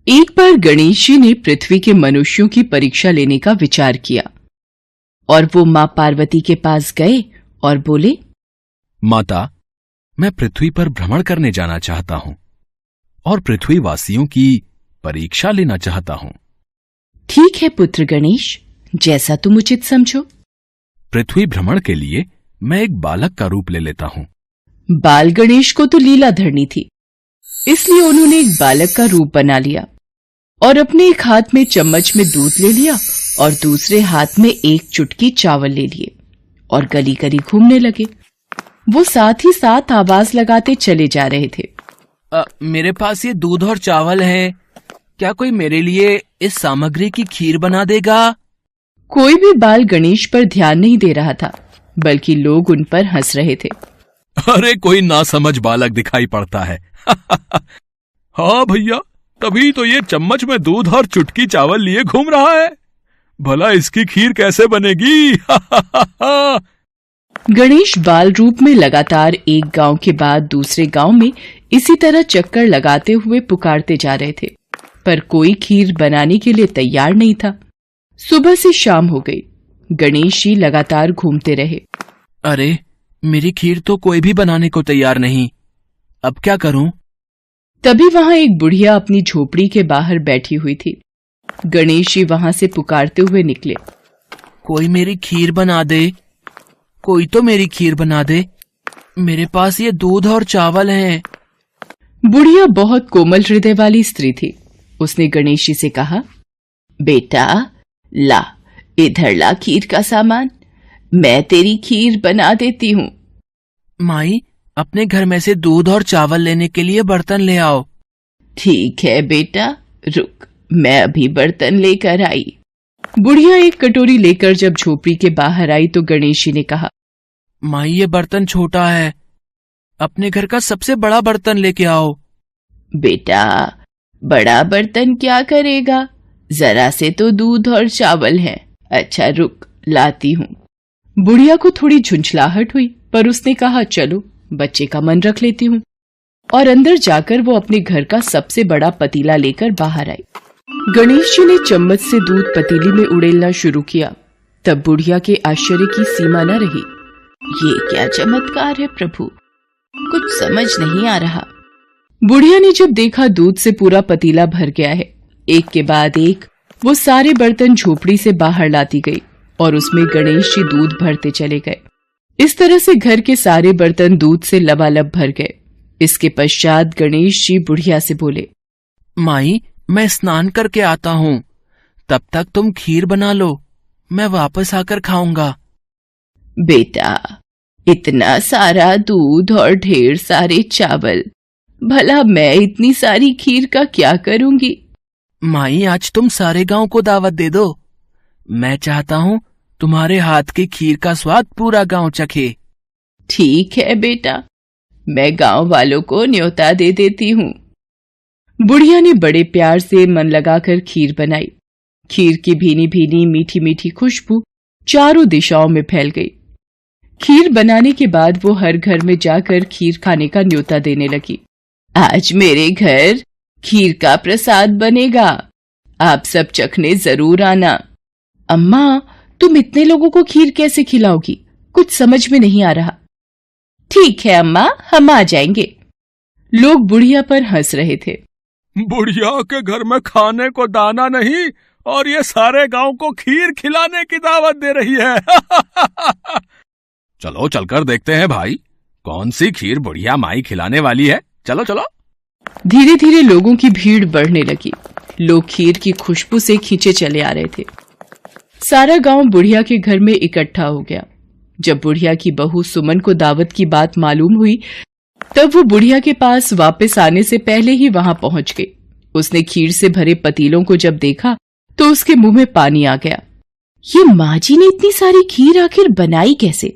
एक बार गणेश जी ने पृथ्वी के मनुष्यों की परीक्षा लेने का विचार किया और वो मां पार्वती के पास गए और बोले, माता, मैं पृथ्वी पर भ्रमण करने जाना चाहता हूं और पृथ्वी वासियों की परीक्षा लेना चाहता हूं। ठीक है पुत्र गणेश, जैसा तुम उचित समझो। पृथ्वी भ्रमण के लिए मैं एक बालक का रूप ले लेता हूं। बाल गणेश को तो लीला धरनी थी, इसलिए उन्होंने एक बालक का रूप बना लिया और अपने एक हाथ में चम्मच में दूध ले लिया और दूसरे हाथ में एक चुटकी चावल ले लिए और गली गली घूमने लगे। वो साथ ही साथ आवाज लगाते चले जा रहे थे। मेरे पास ये दूध और चावल है, क्या कोई मेरे लिए इस सामग्री की खीर बना देगा? कोई भी बाल गणेश पर ध्यान नहीं दे रहा था, बल्कि लोग उन पर हंस रहे थे। अरे कोई नासमझ बालक दिखाई पड़ता है। हाँ भैया, तभी तो ये चम्मच में दूध और चुटकी चावल लिए घूम रहा है। भला इसकी खीर कैसे बनेगी? गणेश बाल रूप में लगातार एक गांव के बाद दूसरे गांव में इसी तरह चक्कर लगाते हुए पुकारते जा रहे थे, पर कोई खीर बनाने के लिए तैयार नहीं था। सुबह से शाम हो गई, गणेश जी लगातार घूमते रहे। अरे, मेरी खीर तो कोई भी बनाने को तैयार नहीं, अब क्या करूं? तभी वहां एक बुढ़िया अपनी झोपड़ी के बाहर बैठी हुई थी। गणेश जी वहां से पुकारते हुए निकले। कोई मेरी खीर बना दे, कोई तो मेरी खीर बना दे, मेरे पास ये दूध और चावल हैं। बुढ़िया बहुत कोमल हृदय वाली स्त्री थी। उसने गणेश जी से कहा, बेटा ला, इधर ला खीर का सामान, मैं तेरी खीर बना देती हूँ। माई, अपने घर में से दूध और चावल लेने के लिए बर्तन ले आओ। ठीक है बेटा, रुक, मैं अभी बर्तन लेकर आई। बुढ़िया एक कटोरी लेकर जब झोपड़ी के बाहर आई तो गणेश जी ने कहा, माई ये बर्तन छोटा है, अपने घर का सबसे बड़ा बर्तन लेके आओ। बेटा, बड़ा बर्तन क्या करेगा, जरा से तो दूध और चावल है। अच्छा रुक, लाती हूँ। बुढ़िया को थोड़ी झुंझलाहट हुई, पर उसने कहा, चलो बच्चे का मन रख लेती हूँ, और अंदर जाकर वो अपने घर का सबसे बड़ा पतीला लेकर बाहर आई। गणेश जी ने चम्मच से दूध पतीली में उड़ेलना शुरू किया। तब बुढ़िया के आश्चर्य की सीमा न रही। ये क्या चमत्कार है प्रभु, कुछ समझ नहीं आ रहा। बुढ़िया ने जब देखा दूध से पूरा पतीला भर गया है, एक के बाद एक वो सारे बर्तन झोपड़ी से बाहर लाती गई और उसमें गणेश जी दूध भरते चले गए। इस तरह से घर के सारे बर्तन दूध से लबालब भर गए। इसके पश्चात गणेश जी बुढ़िया से बोले, माई, मैं स्नान करके आता हूँ, तब तक तुम खीर बना लो, मैं वापस आकर खाऊंगा। बेटा, इतना सारा दूध और ढेर सारे चावल, भला मैं इतनी सारी खीर का क्या करूंगी? माई, आज तुम सारे गांव को दावत दे दो, मैं चाहता हूँ तुम्हारे हाथ की खीर का स्वाद पूरा गांव चखे। ठीक है बेटा, मैं गांव वालों को न्योता दे देती हूँ। बुढ़िया ने बड़े प्यार से मन लगाकर खीर बनाई। खीर की भीनी भीनी मीठी मीठी खुशबू चारों दिशाओं में फैल गई। खीर बनाने के बाद वो हर घर में जाकर खीर खाने का न्योता देने लगी। आज मेरे घर खीर का प्रसाद बनेगा, आप सब चखने जरूर आना। अम्मा, तुम इतने लोगों को खीर कैसे खिलाओगी, कुछ समझ में नहीं आ रहा। ठीक है अम्मा, हम आ जाएंगे। लोग बुढ़िया पर हंस रहे थे। बुढ़िया के घर में खाने को दाना नहीं और ये सारे गांव को खीर खिलाने की दावत दे रही है। चलो चलकर देखते हैं भाई, कौन सी खीर बुढ़िया माई खिलाने वाली है। चलो चलो। धीरे धीरे लोगों की भीड़ बढ़ने लगी। लोग खीर की खुशबू से खींचे चले आ रहे थे। सारा गांव बुढ़िया के घर में इकट्ठा हो गया। जब बुढ़िया की बहू सुमन को दावत की बात मालूम हुई, तब वो बुढ़िया के पास वापस आने से पहले ही वहां पहुंच गई। उसने खीर से भरे पतीलों को जब देखा तो उसके मुंह में पानी आ गया। ये माँ जी ने इतनी सारी खीर आखिर बनाई कैसे?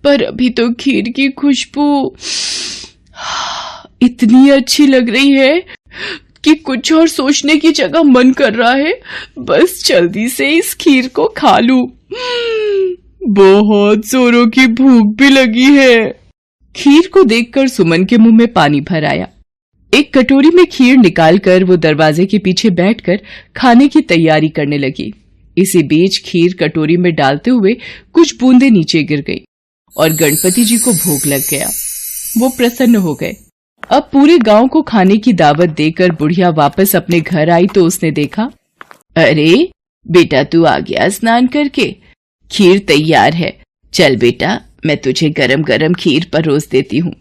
पर अभी तो खीर की खुशबू इतनी अच्छी लग रही है कि कुछ और सोचने की जगह मन कर रहा है बस जल्दी से इस खीर को खा लूं। बहुत जोरों की भूख भी लगी है। खीर को देखकर सुमन के मुंह में पानी भर आया। एक कटोरी में खीर निकालकर वो दरवाजे के पीछे बैठकर खाने की तैयारी करने लगी। इसी बीच खीर कटोरी में डालते हुए कुछ बूंदें नीचे गिर गई और गणपति जी को भोग लग गया। वो प्रसन्न हो गए। अब पूरे गांव को खाने की दावत देकर बुढ़िया वापस अपने घर आई तो उसने देखा, अरे बेटा तू आ गया स्नान करके, खीर तैयार है, चल बेटा मैं तुझे गरम गरम खीर परोस देती हूँ।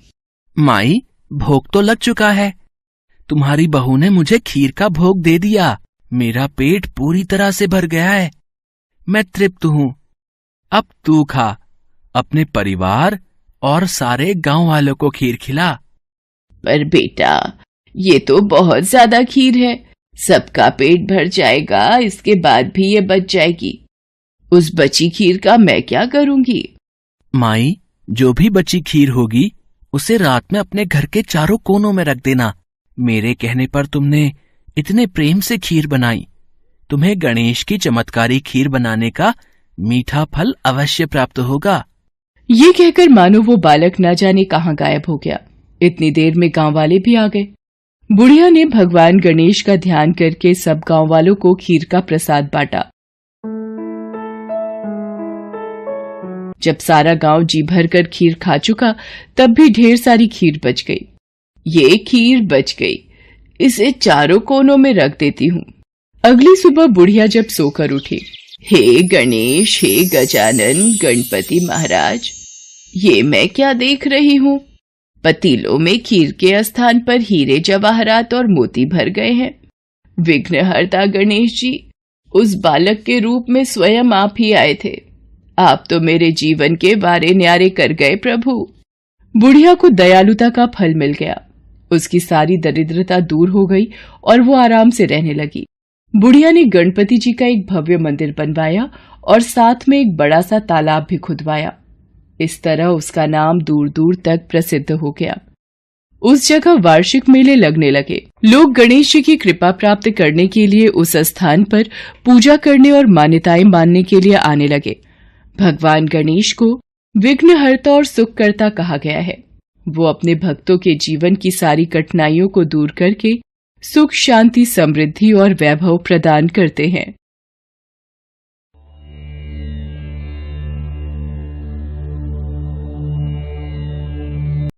माई, भोग तो लग चुका है, तुम्हारी बहू ने मुझे खीर का भोग दे दिया। मेरा पेट पूरी तरह से भर गया है, मैं तृप्त हूँ। अब तू खा, अपने परिवार और सारे गांव वालों को खीर खिला। पर बेटा ये तो बहुत ज्यादा खीर है, सबका पेट भर जाएगा, इसके बाद भी ये बच जाएगी। उस बची खीर का मैं क्या करूंगी? माई, जो भी बची खीर होगी उसे रात में अपने घर के चारों कोनों में रख देना। मेरे कहने पर तुमने इतने प्रेम से खीर बनाई, तुम्हें गणेश की चमत्कारी खीर बनाने का मीठा फल अवश्य प्राप्त होगा। ये कहकर मानो वो बालक न जाने कहाँ गायब हो गया। इतनी देर में गांव वाले भी आ गए। बुढ़िया ने भगवान गणेश का ध्यान करके सब गांव वालों को खीर का प्रसाद बांटा। जब सारा गांव जी भर कर खीर खा चुका तब भी ढेर सारी खीर बच गई। ये खीर बच गई, इसे चारों कोनों में रख देती हूँ। अगली सुबह बुढ़िया जब सोकर उठी, हे गणेश, हे गजानन, गणपति महाराज, ये मैं क्या देख रही हूँ? पतीलों में खीर के स्थान पर हीरे जवाहरात और मोती भर गए हैं। विघ्नहर्ता गणेश जी उस बालक के रूप में स्वयं आप ही आए थे। आप तो मेरे जीवन के वारे न्यारे कर गए प्रभु। बुढ़िया को दयालुता का फल मिल गया। उसकी सारी दरिद्रता दूर हो गई और वो आराम से रहने लगी। बुढ़िया ने गणपति जी का एक भव्य मंदिर बनवाया और साथ में एक बड़ा सा तालाब भी खुदवाया। इस तरह उसका नाम दूर दूर तक प्रसिद्ध हो गया। उस जगह वार्षिक मेले लगने लगे। लोग गणेश जी की कृपा प्राप्त करने के लिए उस स्थान पर पूजा करने और मान्यताएं मानने के लिए आने लगे। भगवान गणेश को विघ्नहर्ता और सुखकर्ता कहा गया है। वो अपने भक्तों के जीवन की सारी कठिनाइयों को दूर करके सुख, शांति, समृद्धि और वैभव प्रदान करते हैं।